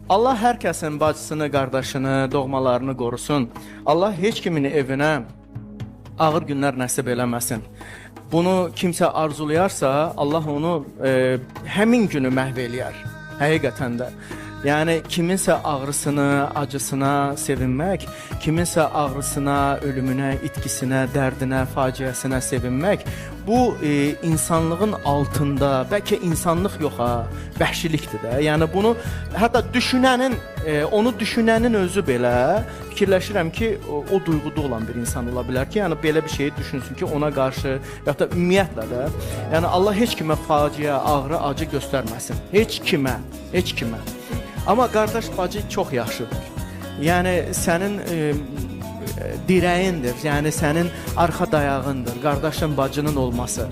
Allah hər kəsin bacısını, qardaşını, doğmalarını qorusun. Allah heç kimin evinə ağır günlər nəsib eləməsin. Bunu kimsə arzulayarsa, Allah onu həmin günü məhv eləyər. Həqiqətən də. Yəni kiminsə ağrısına, acısına sevinmək, kiminsə ağrısına, ölümünə, itkisinə, dərdinə, faciəsinə sevinmək, bu insanlığın altında, bəlkə insanlıq yox ha, vəhşilikdir də. Yəni bunu hətta düşünənin, onu düşünənin özü belə fikirləşirəm ki, o duyğuda olan bir insan ola bilər ki, yəni belə bir şeyi düşünsün ki, ona qarşı və ya da ümumiyyətlə də, yəni Allah heç kimə faciə, ağrı, acı göstərməsin. Heç kimə, heç kimə. Amma qardaş, bacı çox yaxşıdır. Yəni sənin dirəyindir, yəni sənin arxa dayağındır, qardaşın, bacının olması.